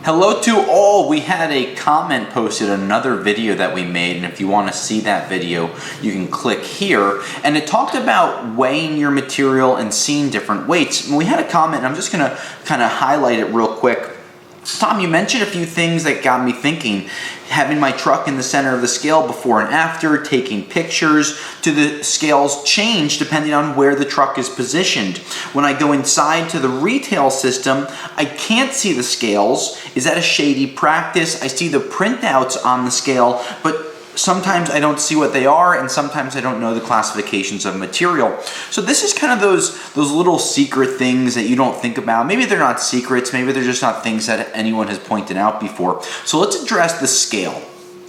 Hello to all. We had a comment posted on another video that we made, and if you want to see that video, you can click here. And it talked about weighing your material and seeing different weights. And we had a comment, and I'm just going to kind of highlight it real quick. Tom, you mentioned a few things that got me thinking. Having my truck in the center of the scale before and after, taking pictures, do the scales change depending on where the truck is positioned? When I go inside to the retail system, I can't see the scales. Is that a shady practice? I see the printouts on the scale, but sometimes I don't see what they are, and sometimes I don't know the classifications of material. So this is kind of those little secret things that you don't think about. Maybe they're not secrets, maybe they're just not things that anyone has pointed out before. So let's address the scale.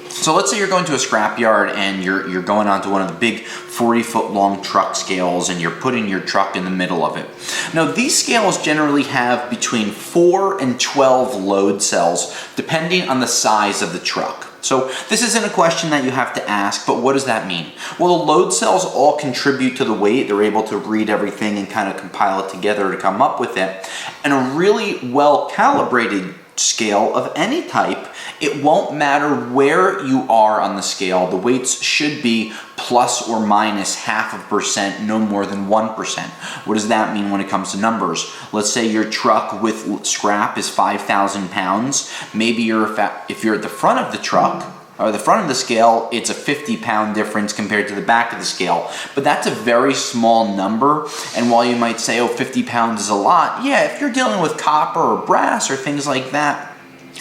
So let's say you're going to a scrapyard and you're going onto one of the big 40-foot long truck scales and you're putting your truck in the middle of it. Now these scales generally have between 4 and 12 load cells depending on the size of the truck. So this isn't a question that you have to ask, but what does that mean? Well, the load cells all contribute to the weight. They're able to read everything and kind of compile it together to come up with it. And a really well-calibrated scale of any type, it won't matter where you are on the scale. The weights should be plus or minus 0.5%, no more than 1%. What does that mean when it comes to numbers? Let's say your truck with scrap is 5,000 pounds. Maybe if you're at the front of the truck, or the front of the scale, it's a 50-pound difference compared to the back of the scale. But that's a very small number, and while you might say, oh, 50 pounds is a lot, yeah, if you're dealing with copper or brass or things like that,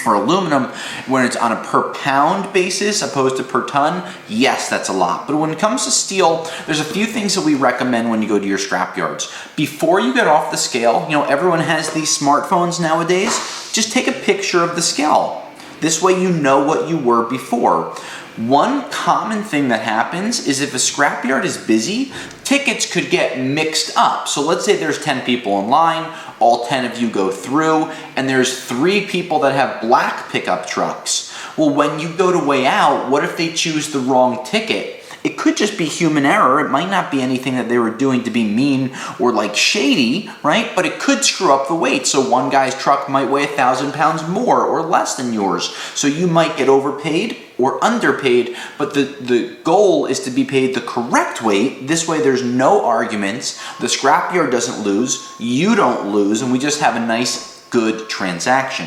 or aluminum, when it's on a per pound basis opposed to per ton, yes, that's a lot. But when it comes to steel, there's a few things that we recommend when you go to your scrap yards. Before you get off the scale, everyone has these smartphones nowadays, just take a picture of the scale. This way you know what you were before. One common thing that happens is if a scrapyard is busy, tickets could get mixed up. So let's say there's 10 people in line, all 10 of you go through, and there's 3 people that have black pickup trucks. Well, when you go to weigh out, what if they choose the wrong ticket? It could just be human error. It might not be anything that they were doing to be mean or like shady, right? But it could screw up the weight. So one guy's truck might weigh 1,000 pounds more or less than yours. So you might get overpaid or underpaid, but the goal is to be paid the correct weight. This way there's no arguments. The scrapyard doesn't lose, you don't lose, and we just have a nice, good transaction.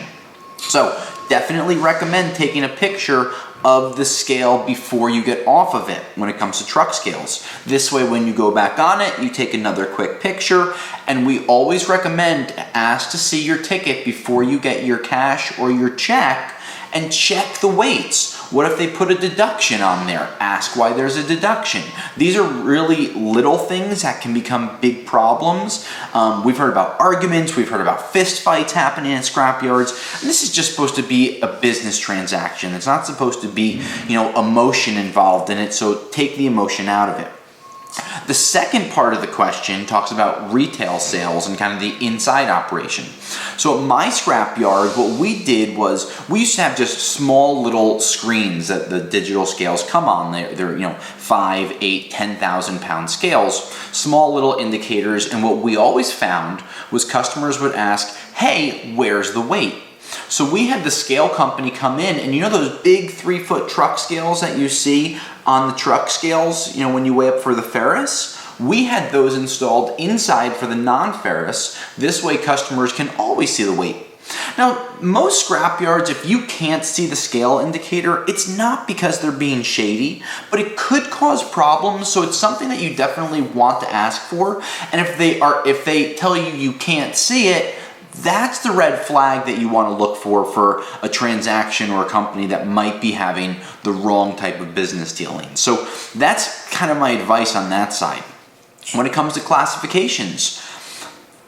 So definitely recommend taking a picture of the scale before you get off of it when it comes to truck scales. This way when you go back on it, you take another quick picture, and we always recommend to ask to see your ticket before you get your cash or your check, and check the weights. What if they put a deduction on there? Ask why there's a deduction. These are really little things that can become big problems. We've heard about arguments, we've heard about fist fights happening in scrapyards, and this is just supposed to be a business transaction. It's not supposed to be, emotion involved in it, so take the emotion out of it. The second part of the question talks about retail sales and kind of the inside operation. So at my scrap yard, what we did was we used to have just small little screens that the digital scales come on. They're 5, 8, 10,000 pound scales, small little indicators. And what we always found was customers would ask, hey, where's the weight? So we had the scale company come in, and those big 3-foot truck scales that you see on the truck scales, when you weigh up for the ferrous, we had those installed inside for the non-ferrous. This way customers can always see the weight. Now, most scrapyards, if you can't see the scale indicator, it's not because they're being shady, but it could cause problems, so it's something that you definitely want to ask for. And if they tell you you can't see it, that's the red flag that you want to look for a transaction or a company that might be having the wrong type of business dealing. So that's kind of my advice on that side. When it comes to classifications,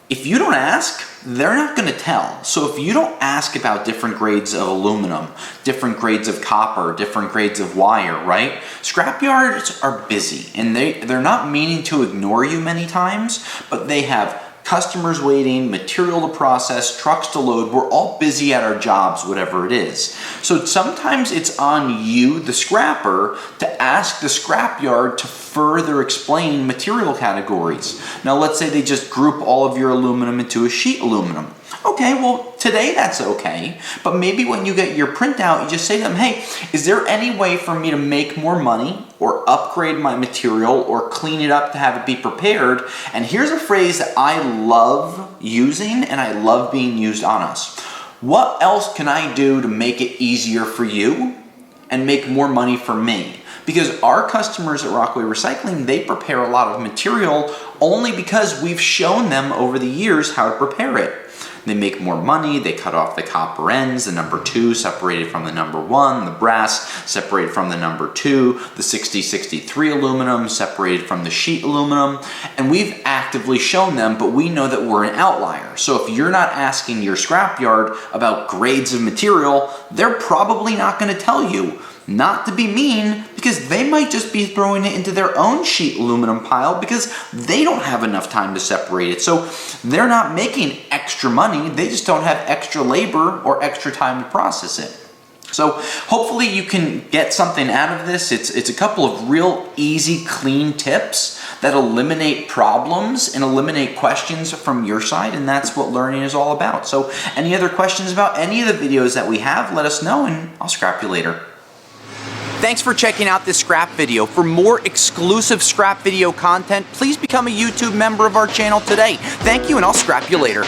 if you don't ask, they're not going to tell. So if you don't ask about different grades of aluminum, different grades of copper, different grades of wire, right? Scrapyards are busy, and they're not meaning to ignore you many times, but they have customers waiting, material to process, trucks to load. We're all busy at our jobs, whatever it is. So sometimes it's on you, the scrapper, to ask the scrapyard to further explain material categories. Now let's say they just group all of your aluminum into a sheet aluminum. Okay, well, Today that's okay, but maybe when you get your printout, you just say to them, hey, is there any way for me to make more money or upgrade my material or clean it up to have it be prepared? And here's a phrase that I love using and I love being used on us. What else can I do to make it easier for you and make more money for me? Because our customers at Rockaway Recycling, they prepare a lot of material only because we've shown them over the years how to prepare it. They make more money, they cut off the copper ends, the number 2 separated from the number 1, the brass separated from the number 2, the 6063 aluminum separated from the sheet aluminum, and we've actively shown them, but we know that we're an outlier. So if you're not asking your scrapyard about grades of material, they're probably not going to tell you. Not to be mean, because they might just be throwing it into their own sheet aluminum pile because they don't have enough time to separate it. So they're not making extra money, they just don't have extra labor or extra time to process it. So hopefully you can get something out of this. It's a couple of real easy, clean tips that eliminate problems and eliminate questions from your side, and that's what learning is all about. So any other questions about any of the videos that we have, let us know and I'll scrap you later. Thanks for checking out this scrap video. For more exclusive scrap video content, please become a YouTube member of our channel today. Thank you, and I'll scrap you later.